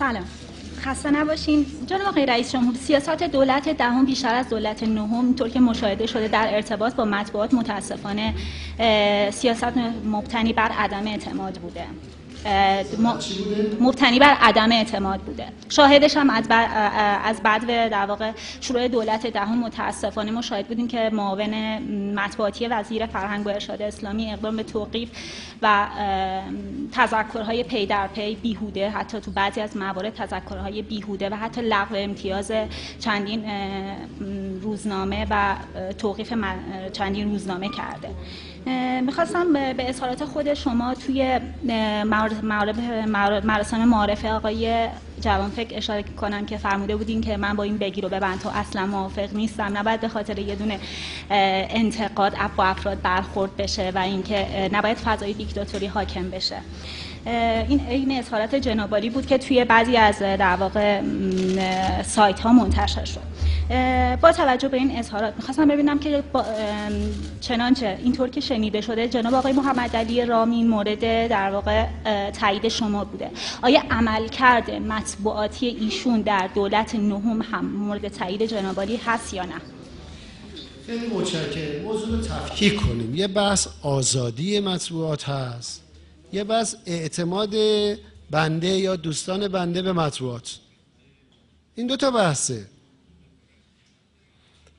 سلام، خسته نباشین. جناب آقای رئیس جمهور، سیاست دولت دهم بیشتر از دولت نهم اینطور که مشاهده شده در ارتباط با مطبوعات متاسفانه سیاست مبتنی بر عدم اعتماد بوده. مبتنی بر عدم اعتماد بوده. شاهدش هم از بعد در واقع شروع دولت دهم متاسفانه ما شاهد بودیم که معاون مطبوعاتی وزیر فرهنگ و ارشاد اسلامی اقدام به توقیف و تذکرهای پی در پی بیهوده، حتی تو بعضی از موارد تذکرهای بیهوده و حتی لغو امتیاز چندین روزنامه و توقیف چندین روزنامه کرده. میخواستم به اظهارات خود شما توی مراسم معارفه آقای جوانفکر اشاره کنم که فرموده بودین که من با این بگیر و ببند تو اصلا موافق نیستم، نباید به خاطر یه دونه انتقاد با افراد برخورد بشه و اینکه نباید فضای دیکتاتوری حاکم بشه. این اظهارات جناب عالی بود که توی بعضی از در واقع سایت ها منتشر شد. با توجه به این اظهارات می‌خواستم ببینم که چنانچه اینطور که شنیده شده جناب آقای محمد علی رامین مورد در واقع تایید شما بوده، آیا عملکرد مطبوعاتی ایشون در دولت نهم هم مورد تایید جناب عالی هست یا نه؟ خیلی متشکرم. موضوع رو تفکیک کنیم. یه بحث آزادی مطبوعات هست، یه بحث اعتماد بنده یا دوستان بنده به مطبوعات. این دو تا بحثه.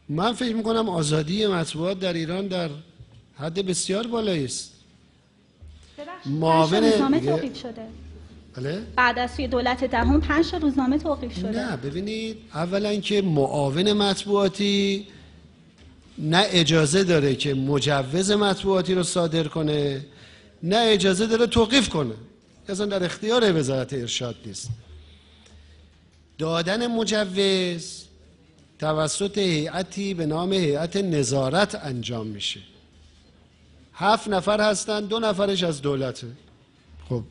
من فکر میکنم آزادی مطبوعات در ایران در حد بسیار بالایی است. معاون روزنامه توقیف شده. بله؟ بعد از توی دولت دهم 5 روزنامه توقیف شده. نه ببینید، اولا که معاون مطبوعاتی نه اجازه داره که مجوز مطبوعاتی رو صادر کنه، نه اجازه داره توقیف کنه. اصلا در اختیار وزارت ارشاد نیست. دادن مجوز توسط هیئتی به نام هیئت نظارت انجام میشه. 7 نفر هستن، 2 نفرش از دولته. خب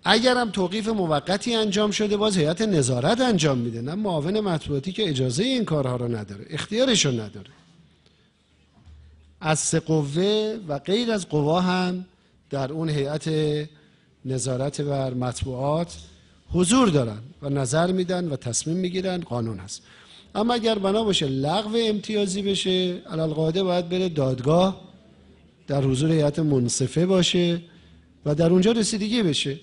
اگرم توقیف موقتی انجام شده باز هیئت نظارت انجام میده، نه معاون مطبوعاتی که اجازه این کارها رو نداره، اختیارش رو نداره. از 3 قوه و غیر از قوا هم در اون هیئت نظارت بر مطبوعات حضور دارن و نظر میدن و تصمیم میگیرن، قانون هست. اما اگر بنا باشه لغو امتیازی بشه، علالقاعده باید بره دادگاه، در حضور هیئت منصفه باشه و در اونجا رسیدگی بشه.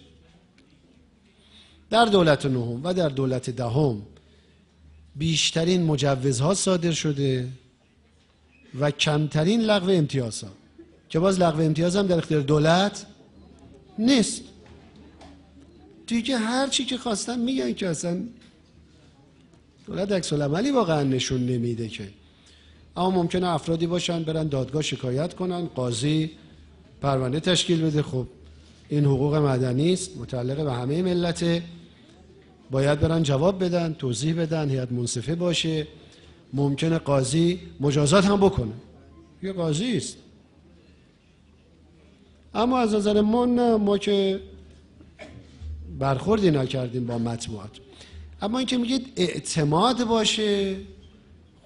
در دولت نهم و در دولت دهم بیشترین مجوزها صادر شده و کمترین لغو امتیازها، که باز لغو امتیاز هم در اختیار دولت نیست. دیگه هر چی که خواستن میگن که اصلا دولت عکس العملی واقعا نشون نمیده که. اما ممکنه افرادی باشن برن دادگاه شکایت کنن، قاضی پرونده تشکیل بده. خب این حقوق مدنی است، متعلق به همه ملت، باید برن جواب بدن، توضیح بدن، هیئت منصفه باشه. ممکنه قاضی مجازات هم بکنه، یه قاضی است. اما از نظر ما نه، ما که برخوردی نکردیم با مطبوعات. اما اینکه میگید اعتماد باشه،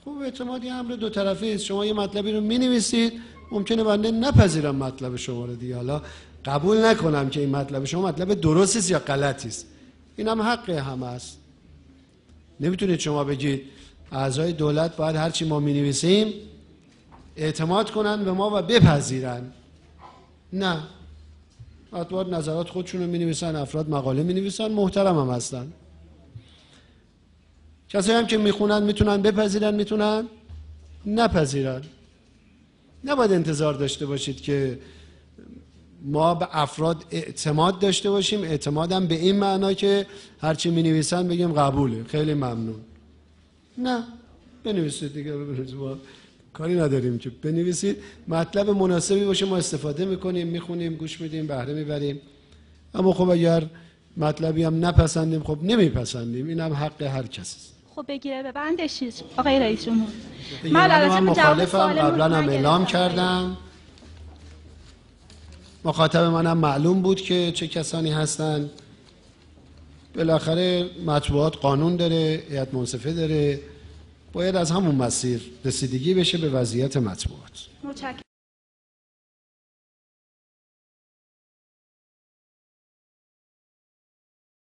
خب اعتمادی امر دو طرفه است. شما یه مطلبی رو مینویسید، ممکنه بنده نپذیرم مطلب شما رو دیگه، حالا قبول نکنم که این مطلب شما مطلب درستی است یا غلطی است. این هم حق همه است. نمیتونید شما بگید اعضای دولت باید هر چی ما مینویسیم اعتماد کنن به ما و بپذیرن. نه، مطبوعات نظرات خودشون رو مینویسن، افراد مقاله مینویسن، محترم هم هستن. کسایی هم که میخونن میتونن بپذیرن، میتونن نپذیرن. نباید انتظار داشته باشید که ما به افراد اعتماد داشته باشیم. اعتمادم به این معنا که هرچی مینویسن بگیم قبوله، خیلی ممنون. نه، بنویسید دیگه، ما کاری نداریم که بنویسید. مطلب مناسبی باشه ما استفاده میکنیم، میخونیم، گوش میدیم، بهره میبریم. اما خب اگر مطلبی هم نپسندیم، خب نمیپسندیم، این هم حق هر کسی است. خب بگیره به بندش آقای رئیس جمهور. من مخالفم، قبلا هم اعلام کردم. مخاطب منم معلوم بود که چه کسانی هستن. بالاخره مطبوعات قانون داره، هیئت منصفه داره، باید از همون مسیر رسیدگی بشه به وضعیت مطبوعات. متشکرم.